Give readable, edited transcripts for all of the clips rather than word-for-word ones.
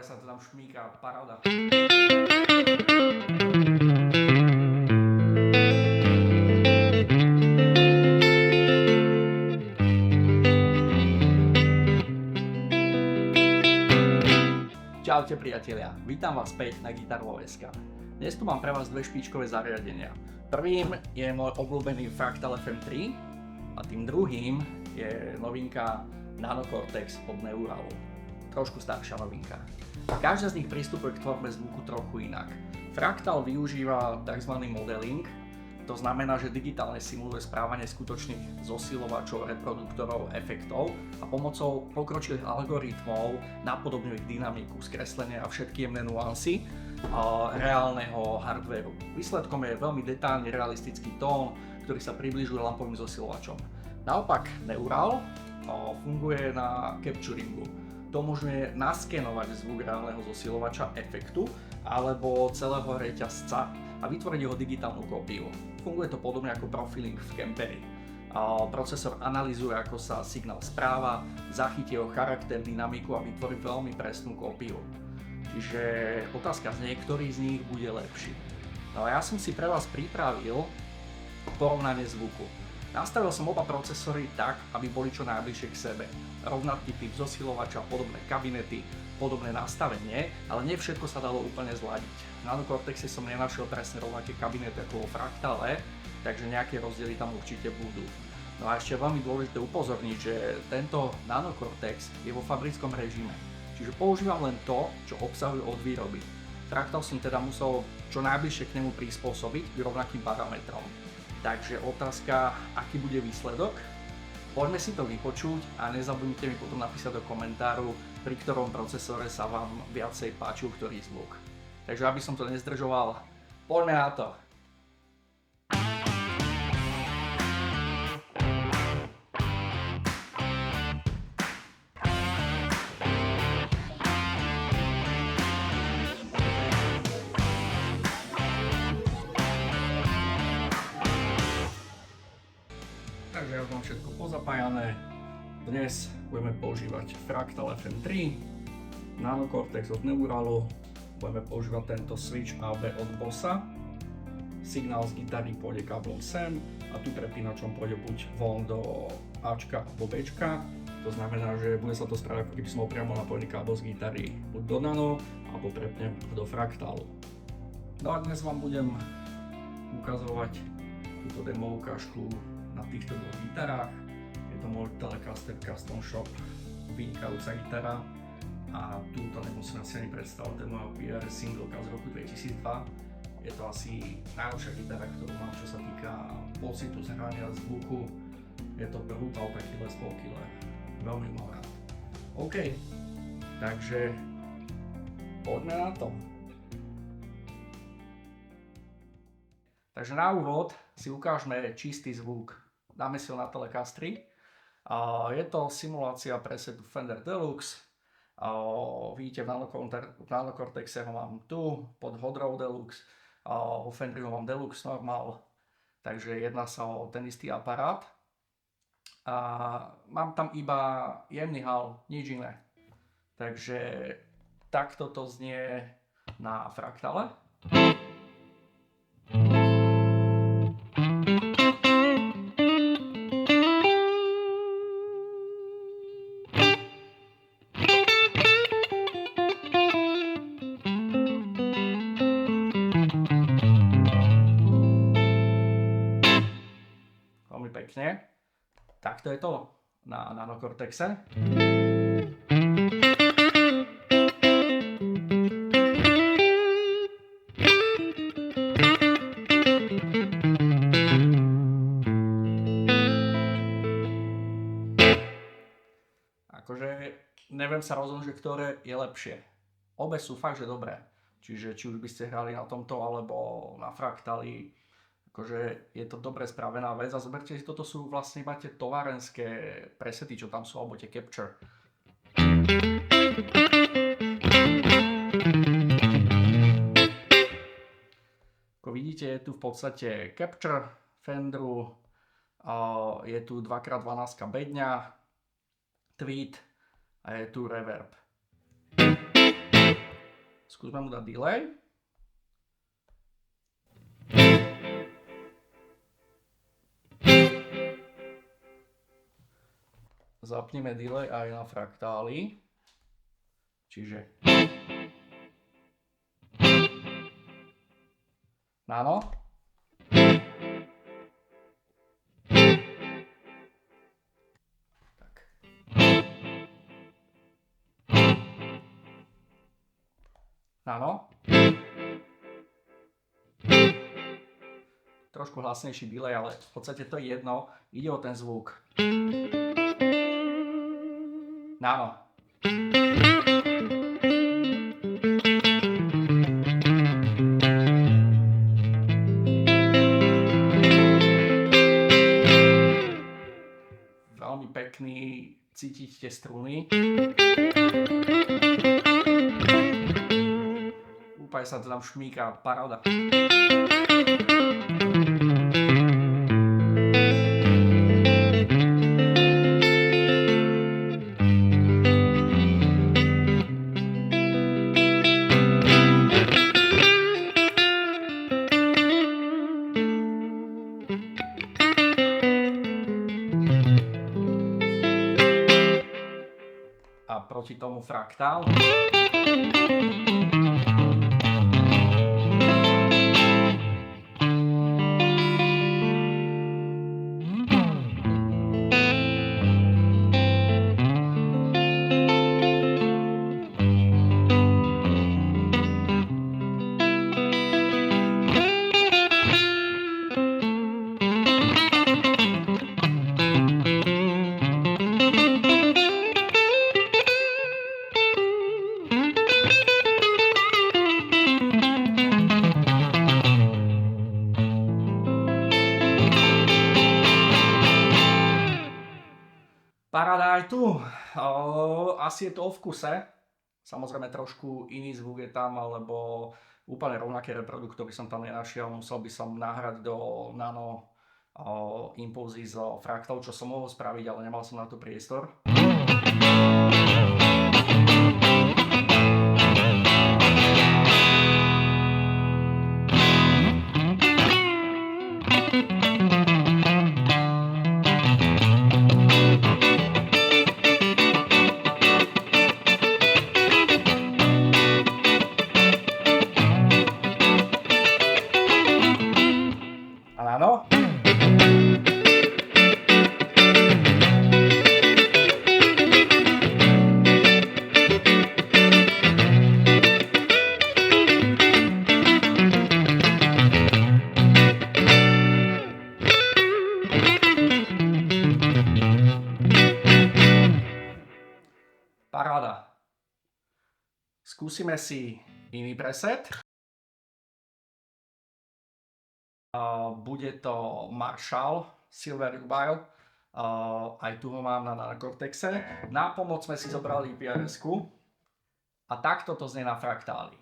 Dobre sa to tam šmíka, paráda. Čaute priatelia, vítam vás späť na Gitarovo.sk. Dnes tu mám pre vás dve špičkové zariadenia. Prvým je môj obľúbený Fractal FM3 a tým druhým je novinka Nano Cortex od Neuralu. Trošku staršia novinka. Každá z nich pristupuje k tvorbe zvuku trochu inak. Fractal využíva tzv. Modeling, to znamená, že digitálne simuluje správanie skutočných zosilovačov, reproduktorov, efektov a pomocou pokročilých algoritmov napodobňuje dynamiku, skreslenie a všetky jemné nuancy reálneho hardvéru. Výsledkom je veľmi detailný realistický tón, ktorý sa približuje lampovým zosilovačom. Naopak Neural funguje na capturingu. To umožňuje naskenovať zvuk reálneho zosilovača efektu alebo celého reťazca a vytvoriť jeho digitálnu kópiu. Funguje to podobne ako profiling v Kemperi. Procesor analyzuje, ako sa signál správa, zachytí jeho charakter, dynamiku a vytvorí veľmi presnú kópiu. Čiže otázka znie, ktorý z nich bude lepší. No a ja som si pre vás pripravil porovnanie zvuku. Nastavil som oba procesory tak, aby boli čo najbližšie k sebe. Rovnaký typ zosilovača, podobné kabinety, podobné nastavenie, ale nie všetko sa dalo úplne zladiť. V Nano Cortexe som nenašiel presne rovnaké kabinety ako vo Fractale, takže nejaké rozdiely tam určite budú. No a ešte veľmi dôležité upozorniť, že tento Nano Cortex je vo fabrickom režime, čiže používam len to, čo obsahuje od výroby. Fractal som teda musel čo najbližšie k nemu prispôsobiť k rovnakým parametrom. Takže otázka, aký bude výsledok? Poďme si to vypočuť a nezabudnite mi potom napísať do komentáru, pri ktorom procesore sa vám viacej páčil ktorý zvuk. Takže aby som to nezdržoval, poďme na to! Takže ja už mám všetko pozapájané. Dnes budeme používať Fractal FM3, Nano Cortex od Neuralu, budeme používať tento switch AB od Bossa. Signál z gitary pôjde káblom sem a tu prepínačom pôjde buď von do Ačka alebo Bčka. To znamená, že bude sa to správať, ako keby som bol priamo napojený kábel z gitary buď do Nano alebo prepnem do Fractalu. No a dnes vám budem ukazovať túto demo ukážku na týchto dvoch gitarách. Je to môj Telecaster Custom Shop, vynikajúca gitara a túto nemusím asi ani predstavovať, to je moja PR singleka z roku 2002. Je to asi najlepšia gitara, ktorú mám, čo sa týka pocitu zhrania zvuku. Je to Brutal taký Les Paul Killer, veľmi mám rád. OK, takže poďme na to. Takže na úvod si ukážeme čistý zvuk. Dáme si ho na Telecaster. Je to simulácia presetu Fender Deluxe. Vidíte, v Nano Cortexe ho mám tu, pod Hot Rod Deluxe. Vo Fenderi ho mám Deluxe Normal. Takže jedná sa o ten istý aparát. Mám tam iba jemný hal, nič iné. Takže takto to znie na Fractale. Veľmi pekne. Takto je to na Nano Cortexe. Akože neviem sa rozhodnúť, že ktoré je lepšie. Obe sú fakt, že dobré. Čiže či už by ste hrali na tomto alebo na Fractali, akože je to dobre spravená vec a zoberte si, toto sú vlastne iba tie továrenské presety, čo tam sú, alebo tie capture. Ako vidíte, je tu v podstate capture Fenderu, je tu 2x12 bedňa, tweet a je tu reverb. Skúsme mu dať delay. Zapneme delay aj na fraktály. Čiže nano. Tak. Nano. Trošku hlasnejší delay, ale v podstate to je jedno. Ide o ten zvuk. Nano. Veľmi pekný, cítiť tie struny. Úplne sa to tam šmíka, paráda. A proti tomu fraktál. Paráda aj tu. Asi je to o vkuse. Samozrejme trošku iný zvuk je tam, alebo úplne rovnaké reproduktory som tam nenašiel. Musel by som nahrať do nano impulzy zo fraktálov, čo som mohol spraviť, ale nemal som na to priestor. Áno. Paráda. Skúsime si iný preset. Bude to Marshall Silver Ubile. Aj tu ho mám na Nanocortexe. Na pomoc sme si zobrali PRS-ku. A takto to znie na fraktáli.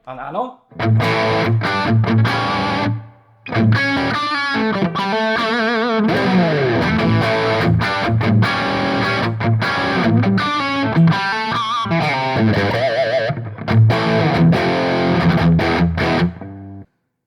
A nano?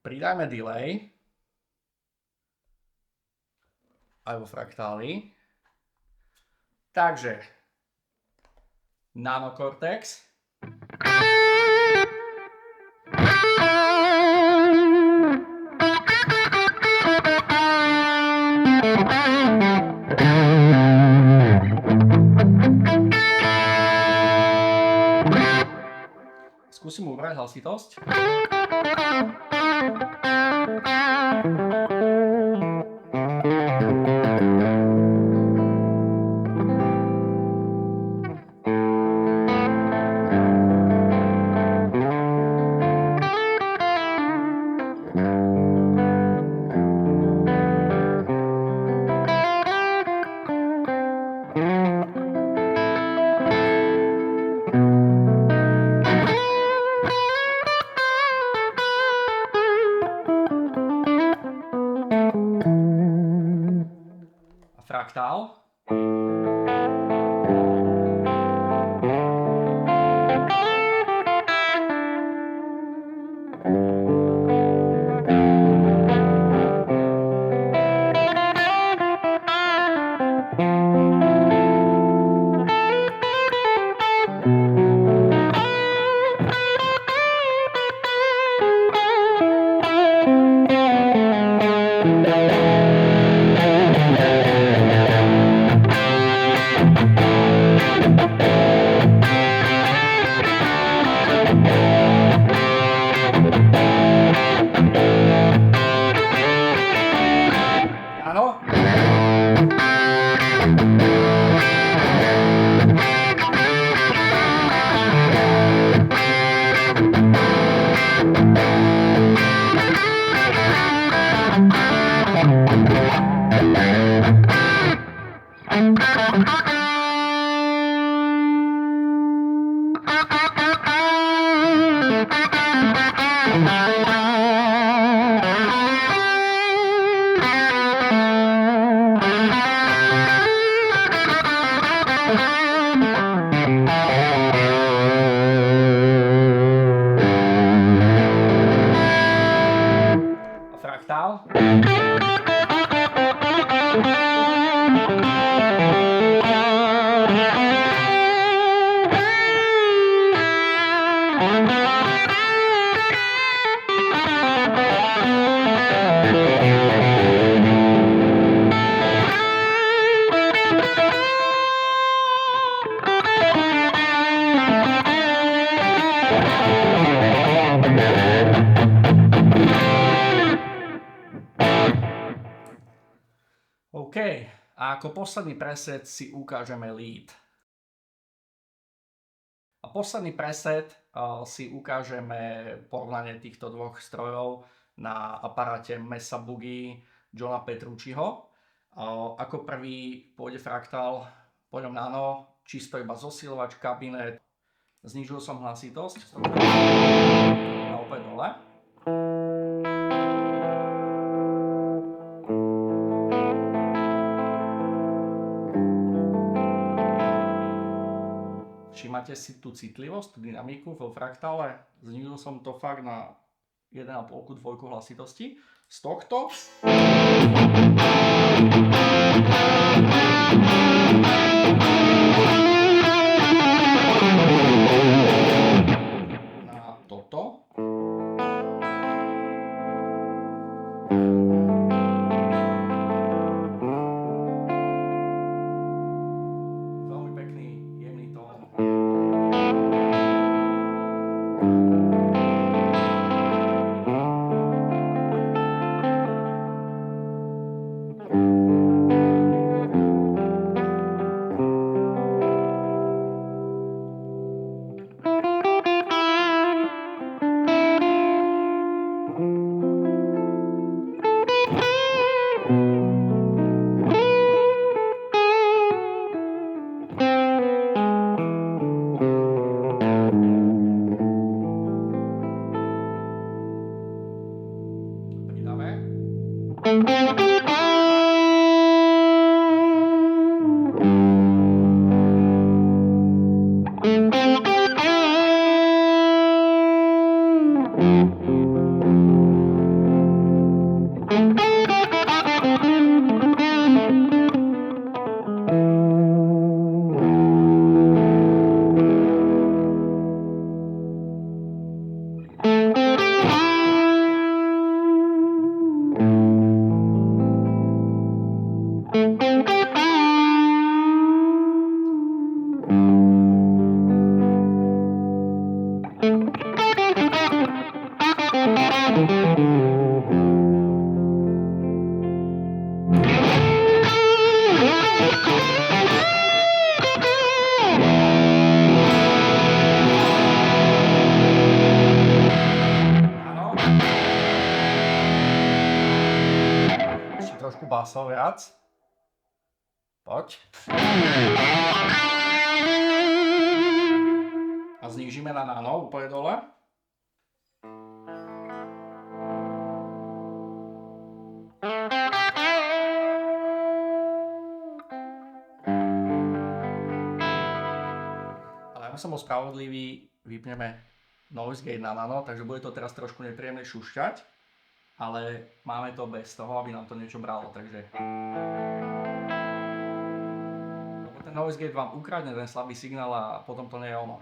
Pridajme delay aj vo fraktáli. Takže Nanocortex. Skúsim ubrať hlasitosť. Fraktál. OK, a ako posledný preset si ukážeme lead. A posledný preset si ukážeme porovnanie týchto dvoch strojov na aparáte Mesa Boogie Johna Petrucciho. Ako prvý pôjde fraktál po ňom nano, čisto iba zosilovač, kabinet. Znížil som hlasitosť. A opäť dole. Všímate si tú citlivosť, tú dynamiku vo fraktále? Znížil som to fakt na 1,5-2 hlasitosti. Z tohto na toto. Veľmi pekný, jemný tón. Trošku basov viac. Poď. A znížime na nano úplne dole. Ale aby som bol spravodlivý, vypneme noise gate na nano, takže bude to teraz trošku nepríjemne šušťať. Ale máme to bez toho, aby nám to niečo bralo, takže... Lebo ten noise gate vám ukradne ten slabý signál a potom to nie je ono.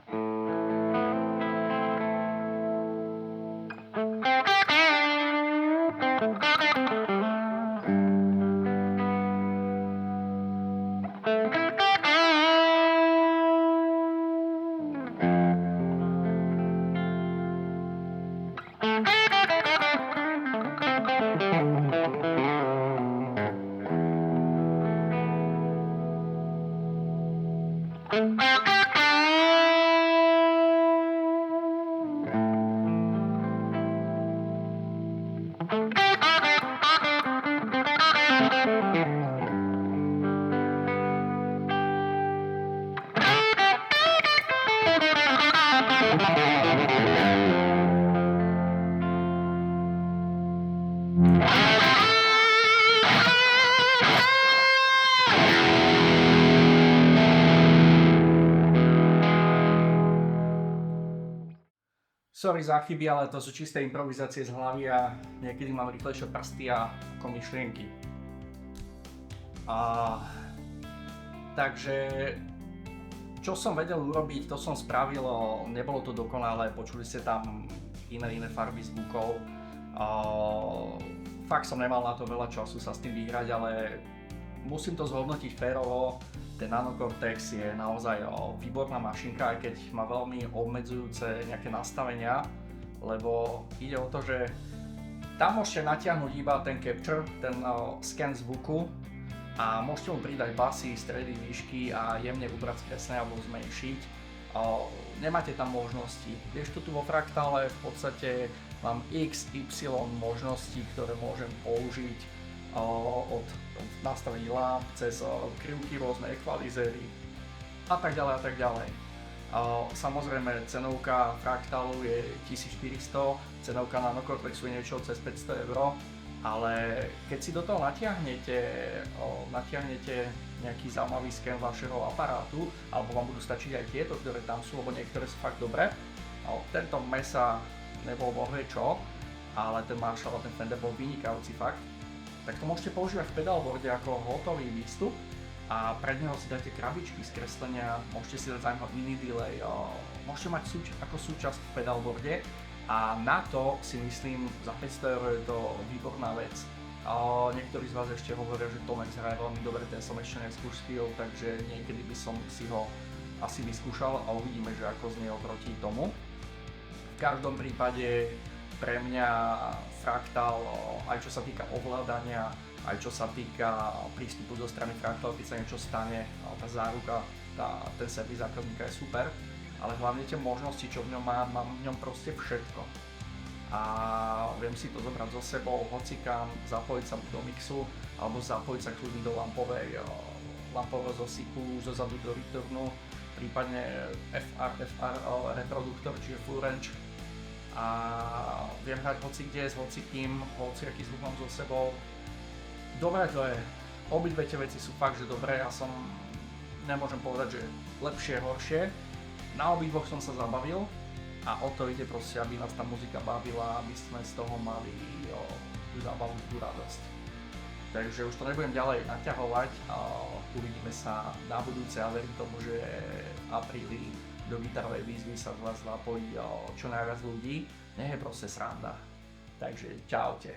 Sorry za chyby, ale to sú čisté improvizácie z hlavy a niekedy mám rýchlejšie prsty ako myšlienky. Takže čo som vedel urobiť, to som spravil, nebolo to dokonalé, počuli ste tam iné farby zvukov. Fakt som nemal na to veľa času sa s tým vyhrať, ale musím to zhodnotiť férovo. Ten Nano Cortex je naozaj výborná mašinka, aj keď má veľmi obmedzujúce nejaké nastavenia, lebo ide o to, že tam môžete natiahnuť iba ten capture, ten scan zvuku a môžete mu pridať basy, stredy, výšky a jemne ubrať skresné alebo zmenšiť. Nemáte tam možnosti, kdežto tu vo Fractale v podstate mám XY možností, ktoré môžem použiť od nastavení lamp cez krivky, rôzne equalizery a tak ďalej a tak ďalej. Samozrejme cenovka Fractalu je 1400, cenovka Nano Cortexu je niečo cez 500 €, ale keď si do toho natiahnete nejaký zaujímavý sken vašeho aparátu, alebo vám budú stačiť aj tieto, ktoré tam sú, lebo niektoré sú fakt dobré. Tento Mesa nebol bohvie čo, ale ten Marshall a ten Fender bol vynikajúci fakt. Tak to môžete používať v pedalboarde ako hotový výstup a pred neho si dáte krabičky z kreslenia, môžete si dať zaujímavý mini delay, môžete mať ako súčasť v pedalboarde a na to si myslím za 500 € je to výborná vec. Niektorí z vás ešte hovoria, že Tomex hraje veľmi dobre, ten som ešte neskúšil, takže niekedy by som si ho asi vyskúšal a uvidíme, že ako znie oproti tomu. V každom prípade pre mňa Fractal, aj čo sa týka ovládania, aj čo sa týka prístupu zo strany Fractal, keď sa niečo stane, tá záruka, ten servis zákazníka je super, ale hlavne tie možnosti, čo v ňom mám v ňom proste všetko. A viem si to zobrať so sebou, hocikam, zapojiť sa do mixu, alebo zapojiť sa kľudne do lampového zosiku, zozadu do returnu, prípadne FR reproduktor, čiže full range. A viem hrať hoci kde, s hocikým, hociaký zvuk mám so sebou. Dobre to je, obidve tie veci sú fakt, že dobré, nemôžem povedať, že lepšie, horšie. Na obidvoch som sa zabavil a o to ide proste, aby nás tá muzika bavila, aby sme z toho mali tú zábavu, tú radosť. Takže už to nebudem ďalej naťahovať, uvidíme sa na budúce a verím tomu, že v apríli do gitarovej výzvy sa z vás zapojí čo najviac ľudí, nech je proste sranda. Takže čaute.